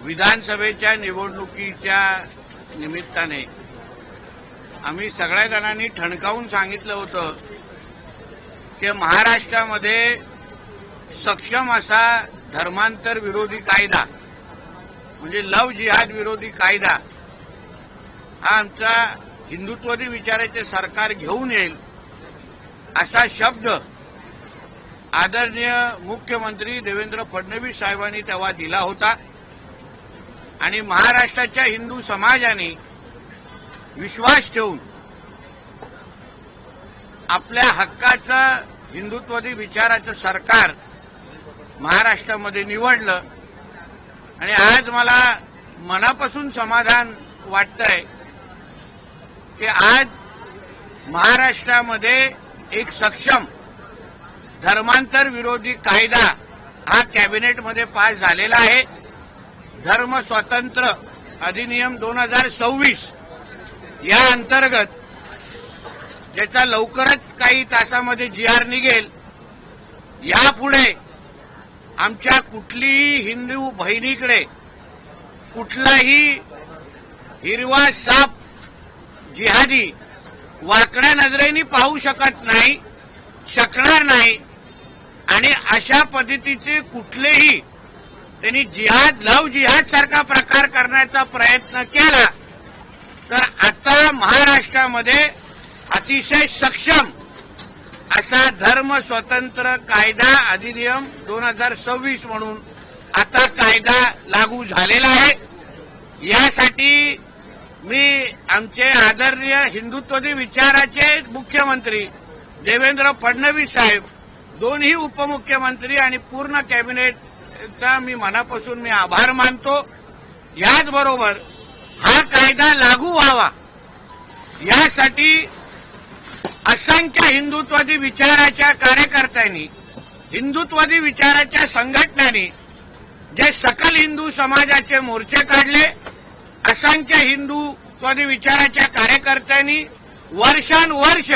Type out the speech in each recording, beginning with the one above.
विधानसभेच्या निवडणुकीच्या निमित्ताने आम्ही सगळ्या जणांनी ठणकावून सांगितलं होतं की महाराष्ट्रामध्ये सक्षम असा धर्मांतर विरोधी कायदा म्हणजे लव जिहाद विरोधी कायदा हा आमचा हिंदुत्ववादी विचाराचे सरकार घेऊन येईल असा शब्द आदरणीय मुख्यमंत्री देवेंद्र फडणवीस साहेबांनी तेव्हा दिला होता आणि महाराष्ट्राच्या हिंदू समाजाने विश्वास ठेवून आपल्या हक्काचं हिंदुत्ववादी विचाराचं सरकार महाराष्ट्रामध्ये निवडलं आणि आज मला मनापासून समाधान वाटतंय की आज महाराष्ट्रामध्ये एक सक्षम धर्मांतर विरोधी कायदा हा कॅबिनेटमध्ये पास झालेला आहे। धर्म स्वतंत्र अधिनियम 2026 या अंतर्गत ज्याचा लवकरच काही तासामध्ये GR निघेल, यापुढे आमच्या कुठलीही हिंदू बहिणीकडे कुठलाही हिरवा साप जिहादी वाकड्या नजरेने पाहू शकणार नाही आणि अशा पद्धतीचे कुठलेही त्यांनी लव जिहाद सारखा प्रकार करण्याचा प्रयत्न केला तर आता महाराष्ट्रामध्ये अतिशय सक्षम असा धर्म स्वतंत्र कायदा अधिनियम 2026 म्हणून आता कायदा लागू झालेला आहे। यासाठी मी आमचे आदरणीय हिंदुत्ववादी विचाराचे मुख्यमंत्री देवेंद्र फडणवीस साहेब, दोन्ही उपमुख्यमंत्री आणि पूर्ण कॅबिनेटचा मी मनापासून आभार मानतो। याचबरोबर हा कायदा लागू व्हावा यासाठी असंख्य हिंदुत्ववादी विचाराच्या कार्यकर्त्यांनी, हिंदुत्ववादी विचाराच्या संघटनांनी जे सकल हिंदू समाजाचे मोर्चे काढले, असंख्य हिंदुत्ववादी विचाराच्या कार्यकर्त्यांनी वर्षानुवर्ष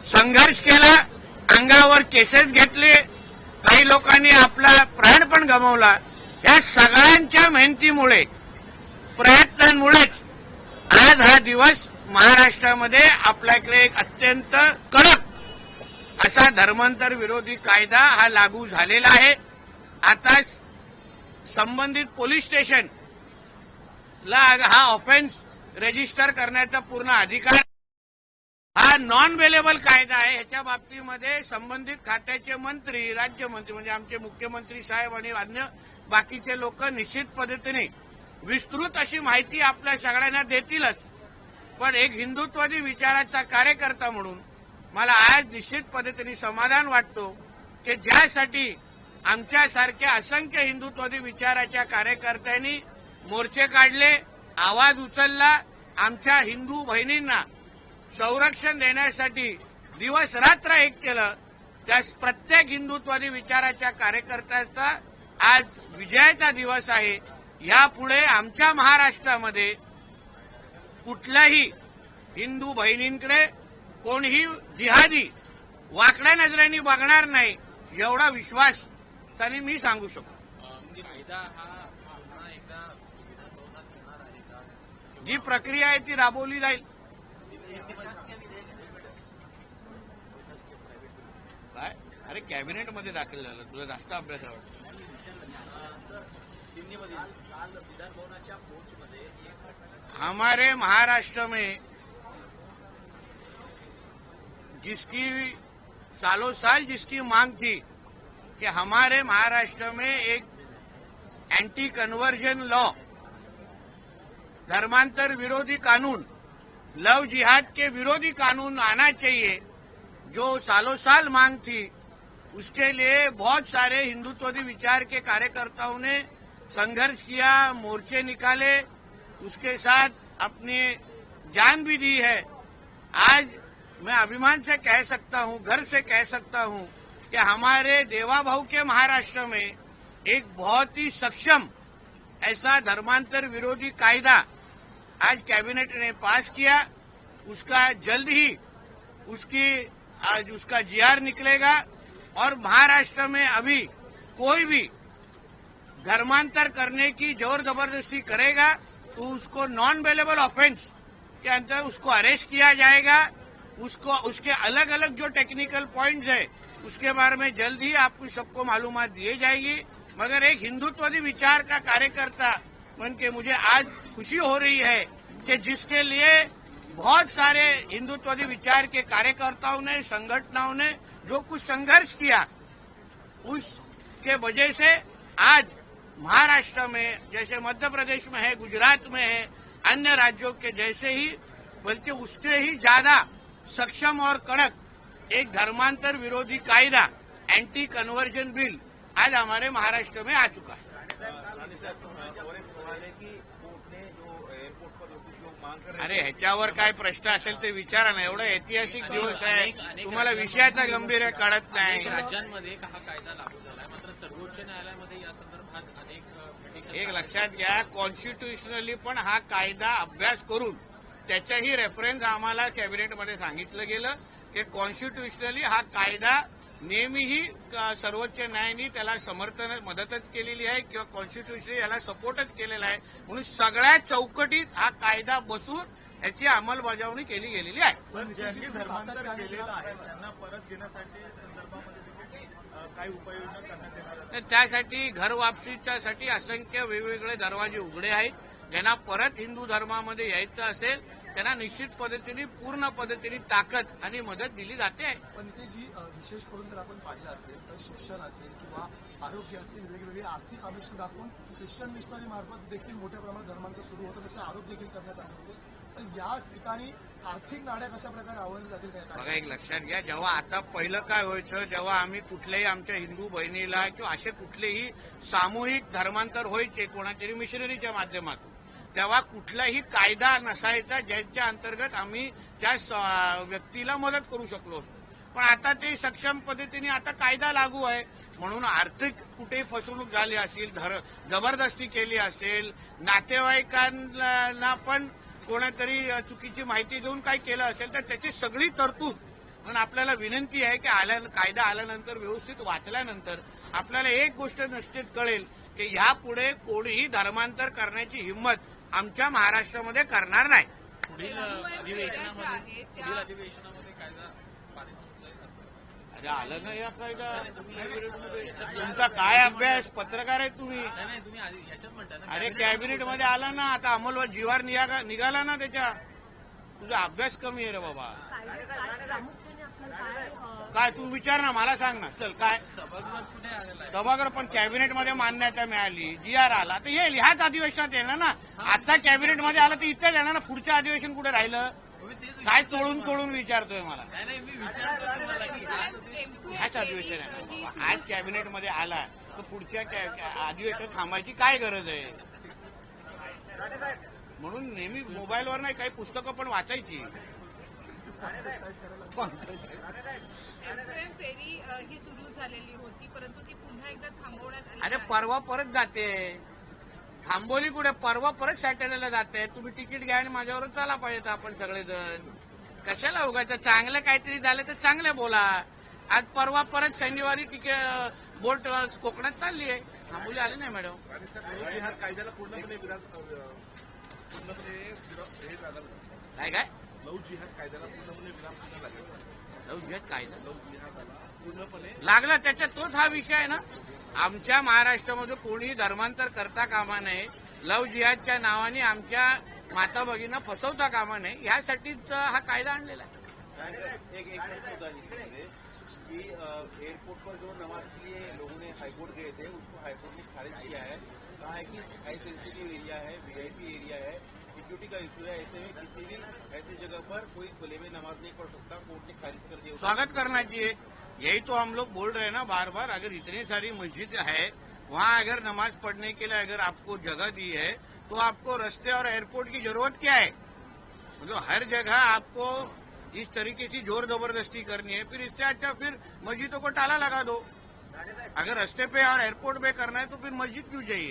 संघर्ष केला, अंगावर केसेस घेतले, काही लोकांनी आपला प्राण पण गमावला। या सगळ्यांच्या मेहनतीमुळे, प्रयत्नांमुळेच आज हा दिवस महाराष्ट्रामध्ये आपल्याकडे एक अत्यंत कडक असा धर्मांतर विरोधी कायदा हा लागू झालेला आहे। आता संबंधित पोलीस स्टेशनला हा ऑफेन्स रजिस्टर करण्याचा पूर्ण अधिकार, हा नॉन वेलेबल कायदा आहे। ह्याच्या बाबतीमध्ये संबंधित खात्याचे मंत्री, राज्यमंत्री म्हणजे आमचे मुख्यमंत्री साहेब आणि अन्य बाकीचे लोक निश्चित पद्धतीने विस्तृत अशी माहिती आपल्या सगळ्यांना देतीलच, पण एक हिंदुत्ववादी विचाराचा कार्यकर्ता म्हणून मला आज निश्चित पद्धतीने समाधान वाटतो की ज्यासाठी आमच्यासारख्या असंख्य हिंदुत्ववादी विचाराच्या कार्यकर्त्यांनी मोर्चे काढले, आवाज उचलला, आमच्या हिंदू बहिणींना संरक्षण देण्यासाठी दिवस रात्र एक केलं, त्या प्रत्येक हिंदुत्ववादी विचाराच्या कार्यकर्त्याचा आज विजयाचा दिवस आहे। यापुढे आमच्या महाराष्ट्रामध्ये कुठल्याही हिंदू बहिणींकडे कोणीही जिहादी वाकड्या नजरेने बघणार नाही एवढा विश्वास त्यांनी मी सांगू शकतो। जी प्रक्रिया आहे ती राबवली जाईल। काय अरे कॅबिनेटमध्ये दाखल झालं, तुला जास्त अभ्यास आवडतो। हमारे महाराष्ट्र में जिसकी सालों साल जिसकी मांग थी कि हमारे महाराष्ट्र में एक एंटी कन्वर्जन लॉ, धर्मांतर विरोधी कानून, लव जिहाद के विरोधी कानून आना चाहिए, जो सालों साल मांग थी, उसके लिए बहुत सारे हिंदुत्ववादी विचार के कार्यकर्ताओं ने संघर्ष किया, मोर्चे निकाले, उसके साथ अपनी जान भी दी है। आज मैं अभिमान से कह सकता हूं, गर्व से कह सकता हूं कि हमारे देवाभाऊ के महाराष्ट्र में एक बहुत ही सक्षम ऐसा धर्मांतर विरोधी कायदा आज कैबिनेट ने पास किया। उसका जल्द ही उसका GR निकलेगा और महाराष्ट्र में अभी कोई भी धर्मांतर करने की जोर जबरदस्ती करेगा तो उसको नॉन बेलेबल ऑफेंस के अंदर उसको अरेस्ट किया जाएगा। उसको उसके अलग अलग जो टेक्निकल पॉइंट्स है उसके बारे में जल्द ही आपको सबको मालूमात दिए जाएगी। मगर एक हिंदुत्ववादी विचार का कार्यकर्ता बन के मुझे आज खुशी हो रही है कि जिसके लिए बहुत सारे हिंदुत्ववादी विचार के कार्यकर्ताओं ने, संगठनों ने जो कुछ संघर्ष किया, उसके वजह से आज महाराष्ट्र में जैसे मध्य प्रदेश में है, गुजरात में है, अन्य राज्यों के जैसे ही बल्कि उससे ही ज्यादा सक्षम और कड़क एक धर्मांतर विरोधी कायदा एंटी कन्वर्जन बिल आज हमारे महाराष्ट्र में आ चुका है। अरे ह्याच्यावर काय प्रश्न असेल ते विचारा ना, एवढा ऐतिहासिक दिवस आहे, तुम्हाला विषयाचा गंभीर कळत नाही। राज्यांमध्ये हा कायदा लागू झालाय, मात्र सर्वोच्च न्यायालयामध्ये या संदर्भात अनेक एक लक्षात घ्या, कॉन्स्टिट्युशनली पण हा कायदा अभ्यास करून त्याच्याही रेफरन्स आम्हाला कॅबिनेटमध्ये सांगितलं गेलं की कॉन्स्टिट्युशनली हा कायदा नेहमीही सर्वोच्च न्यायालयाने त्याला समर्थन मदतच केलेली आहे किंवा कॉन्स्टिट्युशनली याला सपोर्टच केलेला आहे, म्हणून सगळ्या चौकटीत हा कायदा बसून याची अंमलबजावणी केली गेलेली आहे। पण ज्यांनी धर्मांतर केलेलं आहे त्यांना परत घेण्यासाठी संदर्भामध्ये काही उपाययोजना करण्यात येणार आहे। त्यासाठी घर वापसीच्यासाठी असंख्य वेगवेगळे दरवाजे उघडे आहेत। ज्यांना परत हिंदू धर्मामध्ये यायचं असेल त्यांना निश्चित पद्धतीने पूर्ण पद्धतीने ताकद आणि मदत दिली जाते आहे। पण इथे जी विशेष करून जर आपण पाहिलं असेल तर शिक्षण असेल किंवा आरोग्य असेल, वेगवेगळे आर्थिक आमिष दाखवून ख्रिश्चन मिशनरी मार्फत देखील मोठ्या प्रमाणात धर्मांतर सुरू होतं, तसे आरोप देखील करण्यात आले होते। पण याच ठिकाणी आर्थिक नाड्या कशा प्रकारे आवडल्या जातील काय? बघा, एक लक्षात घ्या, जेव्हा आता पहिलं काय व्हायचं, जेव्हा आम्ही कुठल्याही आमच्या हिंदू बहिणीला किंवा असे कुठलेही सामूहिक धर्मांतर व्हायचे कोणातरी मिशनरीच्या माध्यमातून, तेव्हा कुठलाही कायदा नसायचा ज्याच्या अंतर्गत आम्ही त्या व्यक्तीला मदत करू शकलो असतो। पण आता ते सक्षम पद्धतीने आता कायदा लागू आहे, म्हणून आर्थिक कुठेही फसवणूक झाली असेल, जबरदस्ती केली असेल, नातेवाईकांना पण कोणातरी चुकीची माहिती देऊन काही केलं असेल तर त्याची सगळी तरतूद। म्हणून आपल्याला विनंती आहे की कायदा आल्यानंतर व्यवस्थित वाचल्यानंतर आपल्याला एक गोष्ट निश्चित कळेल की ह्यापुढे कोणीही धर्मांतर करण्याची हिंमत आमच्या महाराष्ट्रामध्ये करणार नाही। पुढील अधिवेशनामध्ये कायदा पारित होईल असं अरे आलं ना या कायदा, तुमचा काय अभ्यास, पत्रकार आहे तुम्ही? नाही, तुम्ही याच्यात म्हणता ना, अरे कॅबिनेटमध्ये आला ना, आता अंमलबजावणी जीवार निघाला ना, त्याच्या तुझा अभ्यास कमी आहे रे बाबा। काय तू विचार ना, मला सांग ना, चल काय सभागृहात कुठे आलेला आहे? सभागृह पण कॅबिनेटमध्ये मान्यता मिळाली, जीआर आला तर येईल, ह्याच अधिवेशनात येणार ना। आता कॅबिनेटमध्ये आलं तर इथेच येणार ना, पुढच्या अधिवेशन कुठे राहिलं? तुम्ही तेच काय चोळून विचारतोय मला? नाही, मी विचारतो तुम्हाला की ह्याच अधिवेशन आहे ना बाबा, आज कॅबिनेटमध्ये आला तर पुढच्या अधिवेशन थांबायची काय गरज आहे? म्हणून नेहमी मोबाईलवर नाही, काही पुस्तकं पण वाचायची। फेरी ही सुरू झालेली होती, परंतु ती पुन्हा एकदा थांबवण्यात आली अरे आहे. परवा परत जाते, थांबवली कुठे? परवा परत सॅटर्डेला जाते। तुम्ही तिकीट घ्या आणि माझ्यावर चाला पाहिजे आपण सगळेजण, कशाला उगायचं? चांगलं काहीतरी झालं तर चांगलं बोला। आज परवा परत शनिवारी तिकीट बोट कोकणात चालली आहे, थांबवली आली नाही मॅडम। कायद्याला पूर्णपणे काय लव जिहाद कायद्याला पूर्णपणे विराम दिला लागेल। लव जिहाद कायदा लव जिहादाला पूर्णपणे लागला, त्याच्यात तोच हा विषय आहे ना। आमच्या महाराष्ट्रामध्ये कोणी धर्मांतर करता कामा नये, लव जिहादच्या नावाने आमच्या माता भगिनींना फसवता कामा नये, यासाठीच हा कायदा आणलेला आहे। एक प्रश्न होता इसमें कि एयरपोर्ट पर जो नमाज के लिए लोगों ने हाईकोर्ट गए थे उसको हाईकोर्ट ने खारिज किया है, कहा है कि हाई सेंसिटिव एरिया है, वीआईपी एरिया है, सिक्योरिटी का इशू है, ऐसे में किसी भी ऐसी जगह पर कोई खुले में नमाज नहीं पढ़ सकता, कोर्ट ने खारिज कर दिया। स्वागत करना चाहिए, यही तो हम लोग बोल रहे हैं ना बार बार। अगर इतनी सारी मस्जिद है, वहाँ अगर नमाज पढ़ने के लिए अगर आपको जगह दी है तो आपको रास्ते और एयरपोर्ट की जरूरत क्या है? मतलब हर जगह आपको इस तरीके की जोर जबरदस्ती करनी है, फिर इससे अच्छा फिर मस्जिदों को ताला लगा दो। अगर रास्ते पे और एयरपोर्ट पे करना है तो फिर मस्जिद क्यों चाहिए?